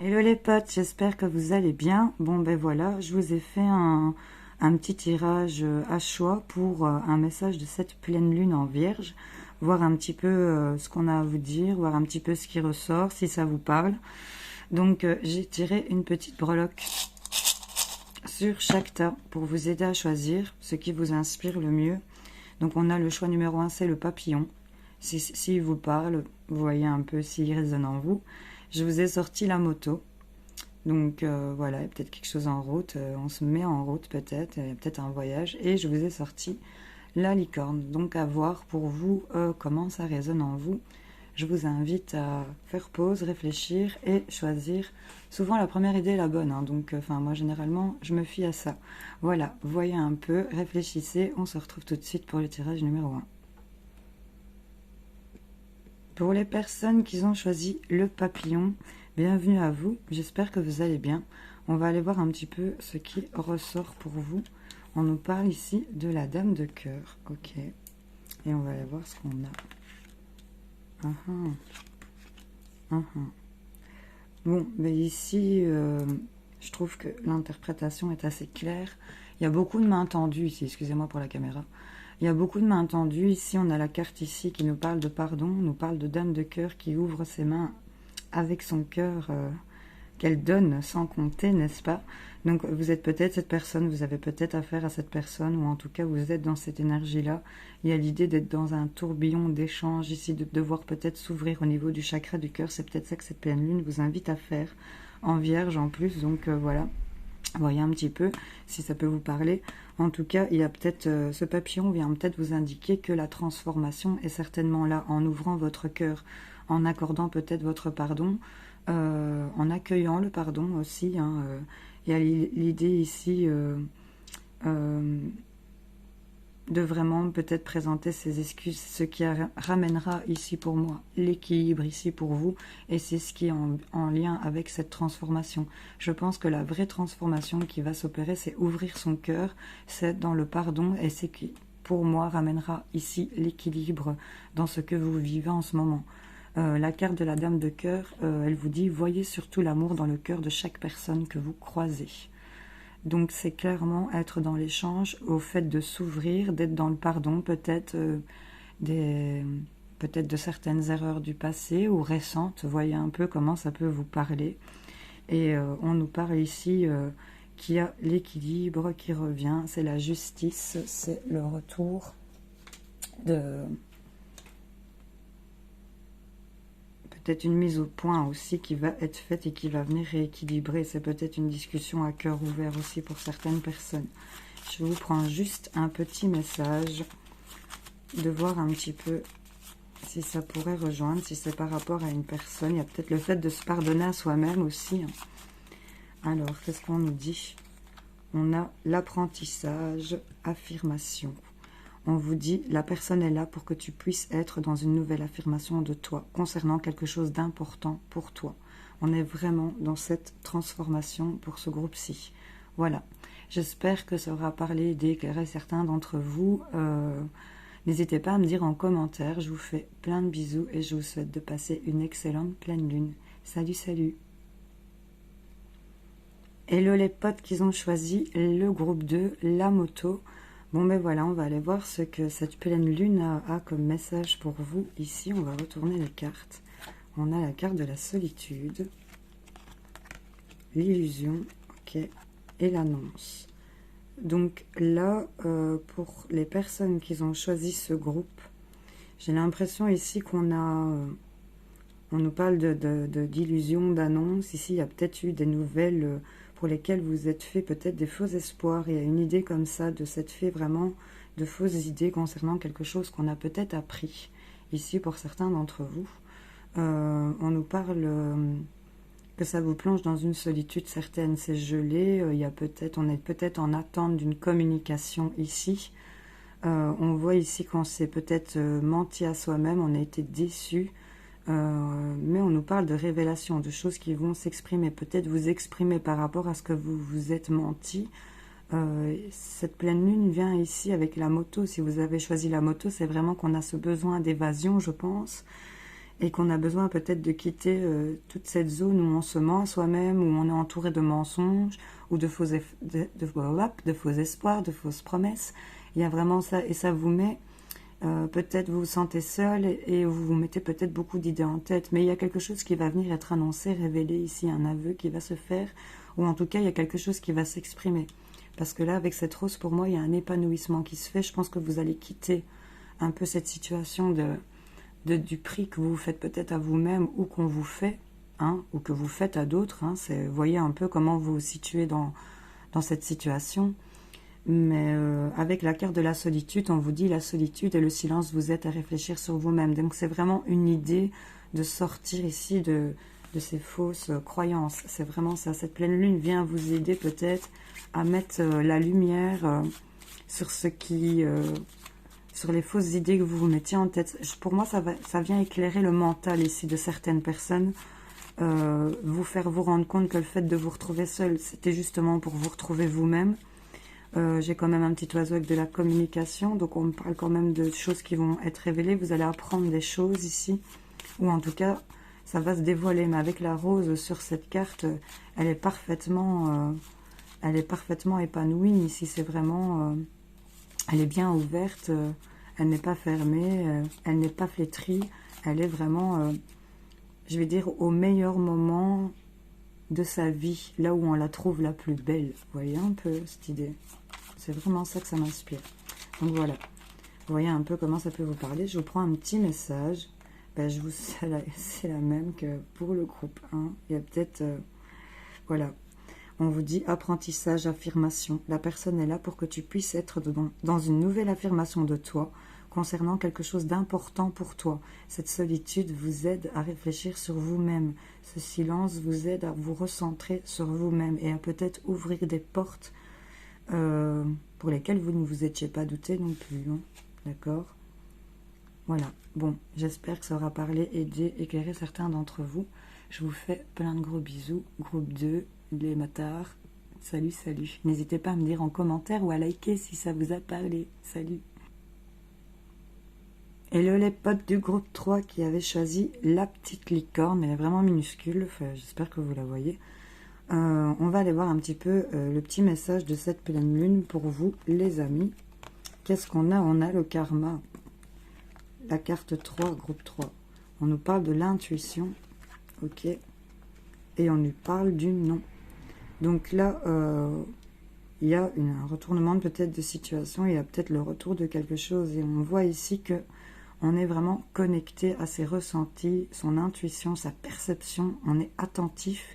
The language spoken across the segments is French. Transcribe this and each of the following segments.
Hello les potes, j'espère que vous allez bien. Bon ben voilà, je vous ai fait un petit tirage à choix pour un message de cette pleine lune en Vierge. Voir un petit peu ce qu'on a à vous dire, voir un petit peu ce qui ressort, si ça vous parle. Donc j'ai tiré une petite breloque sur chaque tas pour vous aider à choisir ce qui vous inspire le mieux. Donc on a le choix numéro 1, c'est le papillon. S'il vous parle, vous voyez un peu s'il résonne en vous. Je vous ai sorti la moto. Donc voilà, il y a peut-être quelque chose en route, on se met en route peut-être, il y a peut-être un voyage. Et je vous ai sorti la licorne. Donc à voir pour vous comment ça résonne en vous. Je vous invite à faire pause, réfléchir et choisir. Souvent la première idée est la bonne, hein, donc moi généralement je me fie à ça. Voilà, voyez un peu, réfléchissez, on se retrouve tout de suite pour le tirage numéro 1. Pour les personnes qui ont choisi le papillon, bienvenue à vous, j'espère que vous allez bien. On va aller voir un petit peu ce qui ressort pour vous. On nous parle ici de la dame de cœur, ok. Et on va aller voir ce qu'on a. Bon, mais ici, je trouve que l'interprétation est assez claire. Il y a beaucoup de mains tendues ici, excusez-moi pour la caméra. Il y a beaucoup de mains tendues. Ici, on a la carte ici qui nous parle de pardon, nous parle de dame de cœur qui ouvre ses mains avec son cœur qu'elle donne sans compter, n'est-ce pas? Donc vous êtes peut-être cette personne, vous avez peut-être affaire à cette personne, ou en tout cas vous êtes dans cette énergie-là. Il y a l'idée d'être dans un tourbillon d'échange ici, de devoir peut-être s'ouvrir au niveau du chakra du cœur. C'est peut-être ça que cette pleine lune vous invite à faire, en vierge en plus, donc voilà. Voyez un petit peu si ça peut vous parler. En tout cas, il y a peut-être ce papillon vient peut-être vous indiquer que la transformation est certainement là, en ouvrant votre cœur, en accordant peut-être votre pardon, en accueillant le pardon aussi. Hein, il y a l'idée ici de vraiment peut-être présenter ses excuses, ce qui ramènera ici pour moi l'équilibre ici pour vous, et c'est ce qui est en lien avec cette transformation. Je pense que la vraie transformation qui va s'opérer, c'est ouvrir son cœur, c'est dans le pardon, et c'est qui pour moi ramènera ici l'équilibre dans ce que vous vivez en ce moment. La carte de la dame de cœur, elle vous dit, voyez surtout l'amour dans le cœur de chaque personne que vous croisez. Donc c'est clairement être dans l'échange, au fait de s'ouvrir, d'être dans le pardon, peut-être peut-être de certaines erreurs du passé ou récentes. Voyez un peu comment ça peut vous parler. Et on nous parle ici qu'il y a l'équilibre qui revient, c'est la justice, c'est le retour de... peut-être une mise au point aussi qui va être faite et qui va venir rééquilibrer. C'est peut-être une discussion à cœur ouvert aussi pour certaines personnes. Je vous prends juste un petit message, de voir un petit peu si ça pourrait rejoindre, si c'est par rapport à une personne. Il y a peut-être le fait de se pardonner à soi-même aussi. Alors, qu'est-ce qu'on nous dit? On a l'apprentissage, affirmation. On vous dit, la personne est là pour que tu puisses être dans une nouvelle affirmation de toi, concernant quelque chose d'important pour toi. On est vraiment dans cette transformation pour ce groupe-ci. Voilà. J'espère que ça aura parlé d'éclairer certains d'entre vous. N'hésitez pas à me dire en commentaire. Je vous fais plein de bisous et je vous souhaite de passer une excellente pleine lune. Salut, salut! Hello les potes qui ont choisi le groupe 2, la moto. Bon ben voilà, on va aller voir ce que cette pleine lune a comme message pour vous. Ici, on va retourner les cartes. On a la carte de la solitude, l'illusion, ok, et l'annonce. Donc là, pour les personnes qui ont choisi ce groupe, j'ai l'impression ici qu'on a... on nous parle d'illusion, d'annonce. Ici, il y a peut-être eu des nouvelles... pour lesquels vous êtes fait peut-être des faux espoirs. Il y a une idée comme ça de s'être fait vraiment de fausses idées concernant quelque chose qu'on a peut-être appris. Ici, pour certains d'entre vous, on nous parle que ça vous plonge dans une solitude certaine. C'est gelé. Il y a peut-être, on est peut-être en attente d'une communication ici. On voit ici qu'on s'est peut-être menti à soi-même, on a été déçu. Mais on nous parle de révélations, de choses qui vont s'exprimer, peut-être vous exprimer par rapport à ce que vous vous êtes menti. Cette pleine lune vient ici avec la moto. Si vous avez choisi la moto, c'est vraiment qu'on a ce besoin d'évasion, je pense. et qu'on a besoin peut-être de quitter toute cette zone où on se ment à soi-même, où on est entouré de mensonges, ou de de faux espoirs, de fausses promesses. Il y a vraiment ça, et ça vous met, peut-être vous vous sentez seul, et vous vous mettez peut-être beaucoup d'idées en tête, mais il y a quelque chose qui va venir être annoncé, révélé ici, un aveu qui va se faire, ou en tout cas il y a quelque chose qui va s'exprimer. Parce que là, avec cette rose, pour moi, il y a un épanouissement qui se fait. Je pense que vous allez quitter un peu cette situation du prix que vous faites peut-être à vous-même ou qu'on vous fait, hein, ou que vous faites à d'autres. Hein, voyez un peu comment vous vous situez dans cette situation. Mais avec la carte de la solitude, on vous dit la solitude et le silence vous aident à réfléchir sur vous-même. Donc c'est vraiment une idée de sortir ici de ces fausses croyances. C'est vraiment ça. Cette pleine lune vient vous aider peut-être à mettre la lumière sur ce qui... sur les fausses idées que vous vous mettiez en tête. Pour moi, ça vient éclairer le mental ici de certaines personnes. Vous faire vous rendre compte que le fait de vous retrouver seul, c'était justement pour vous retrouver vous-même. J'ai quand même un petit oiseau avec de la communication, donc on me parle quand même de choses qui vont être révélées. Vous allez apprendre des choses ici, ou en tout cas, ça va se dévoiler. Mais avec la rose sur cette carte, elle est parfaitement épanouie. Ici, c'est vraiment... elle est bien ouverte, elle n'est pas fermée, elle n'est pas flétrie. Elle est vraiment, je vais dire, au meilleur moment de sa vie, là où on la trouve la plus belle. Vous voyez un peu cette idée? C'est vraiment ça que ça m'inspire. Donc voilà, vous voyez un peu comment ça peut vous parler. Je vous prends un petit message. Ben, c'est la même que pour le groupe 1. Il y a peut-être... voilà. On vous dit apprentissage, affirmation. La personne est là pour que tu puisses être dans une nouvelle affirmation de toi concernant quelque chose d'important pour toi. Cette solitude vous aide à réfléchir sur vous-même. Ce silence vous aide à vous recentrer sur vous-même et à peut-être ouvrir des portes pour lesquelles vous ne vous étiez pas douté non plus. Hein. D'accord? Voilà. Bon, j'espère que ça aura parlé, aidé, éclairé certains d'entre vous. Je vous fais plein de gros bisous. Groupe 2, les matards. Salut, salut. N'hésitez pas à me dire en commentaire ou à liker si ça vous a parlé. Salut. Hello les potes du groupe 3 qui avaient choisi la petite licorne. Elle est vraiment minuscule. Enfin, j'espère que vous la voyez. On va aller voir un petit peu le petit message de cette pleine lune pour vous, les amis. Qu'est-ce qu'on a? On a le karma. La carte 3, groupe 3. On nous parle de l'intuition. Ok. Et on nous parle du non. Donc là, il y a un retournement peut-être de situation. Il y a peut-être le retour de quelque chose. Et on voit ici que on est vraiment connecté à ses ressentis, son intuition, sa perception. On est attentif.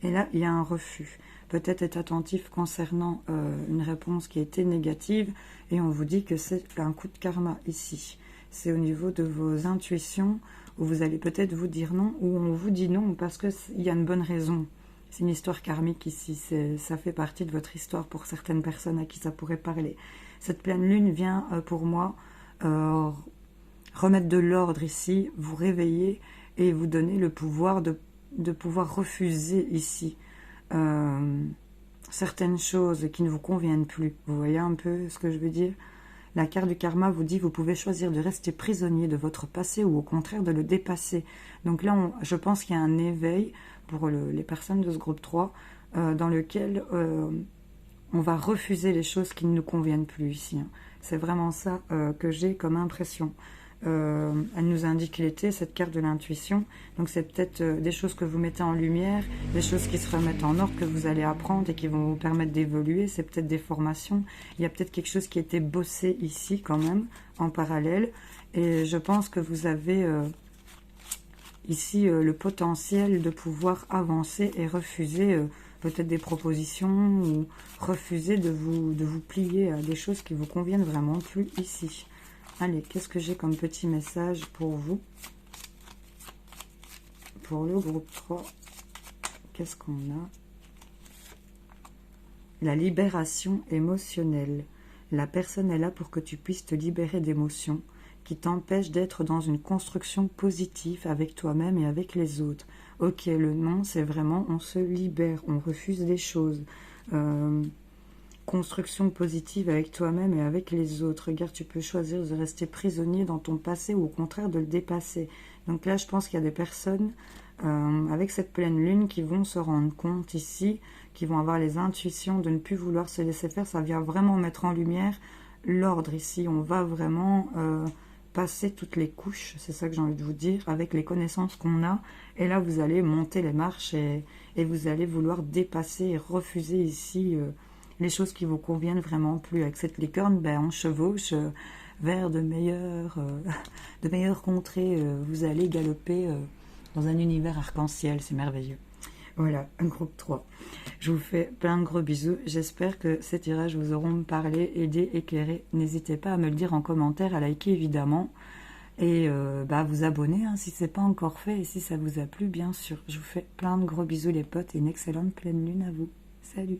Et là, il y a un refus. Peut-être être attentif concernant une réponse qui a été négative. Et on vous dit que c'est un coup de karma ici. C'est au niveau de vos intuitions où vous allez peut-être vous dire non, ou on vous dit non parce qu'il y a une bonne raison. C'est une histoire karmique ici. Ça fait partie de votre histoire pour certaines personnes à qui ça pourrait parler. Cette pleine lune vient pour moi remettre de l'ordre ici, vous réveiller et vous donner le pouvoir de pouvoir refuser ici certaines choses qui ne vous conviennent plus. Vous voyez un peu ce que je veux dire? La carte du karma vous dit vous pouvez choisir de rester prisonnier de votre passé ou au contraire de le dépasser. Donc là, je pense qu'il y a un éveil pour les personnes de ce groupe 3 dans lequel on va refuser les choses qui ne nous conviennent plus ici. Hein. C'est vraiment ça que j'ai comme impression. Elle nous indique l'été, cette carte de l'intuition. Donc c'est peut-être des choses que vous mettez en lumière, des choses qui se remettent en ordre, que vous allez apprendre et qui vont vous permettre d'évoluer. C'est peut-être des formations. Il y a peut-être quelque chose qui a été bossé ici quand même, en parallèle. Et je pense que vous avez ici le potentiel de pouvoir avancer et refuser peut-être des propositions ou refuser de vous plier à des choses qui vous conviennent vraiment plus ici. Allez, qu'est-ce que j'ai comme petit message pour vous? Pour le groupe 3, qu'est-ce qu'on a? La libération émotionnelle. La personne est là pour que tu puisses te libérer d'émotions qui t'empêchent d'être dans une construction positive avec toi-même et avec les autres. Ok, le non, c'est vraiment on se libère, on refuse des choses. Construction positive avec toi-même et avec les autres. Regarde, tu peux choisir de rester prisonnier dans ton passé ou au contraire de le dépasser. Donc là, je pense qu'il y a des personnes avec cette pleine lune qui vont se rendre compte ici, qui vont avoir les intuitions de ne plus vouloir se laisser faire. Ça vient vraiment mettre en lumière l'ordre ici. On va vraiment passer toutes les couches, c'est ça que j'ai envie de vous dire, avec les connaissances qu'on a. Et là, vous allez monter les marches et vous allez vouloir dépasser et refuser ici les choses qui vous conviennent vraiment plus. Avec cette licorne, ben, on chevauche vers de meilleures contrées. Vous allez galoper dans un univers arc-en-ciel, c'est merveilleux. Voilà, un groupe 3. Je vous fais plein de gros bisous. J'espère que ces tirages vous auront parlé, aidé, éclairé. N'hésitez pas à me le dire en commentaire, à liker évidemment. Et à vous abonner hein, si ce n'est pas encore fait. Et si ça vous a plu, bien sûr. Je vous fais plein de gros bisous les potes et une excellente pleine lune à vous. Salut!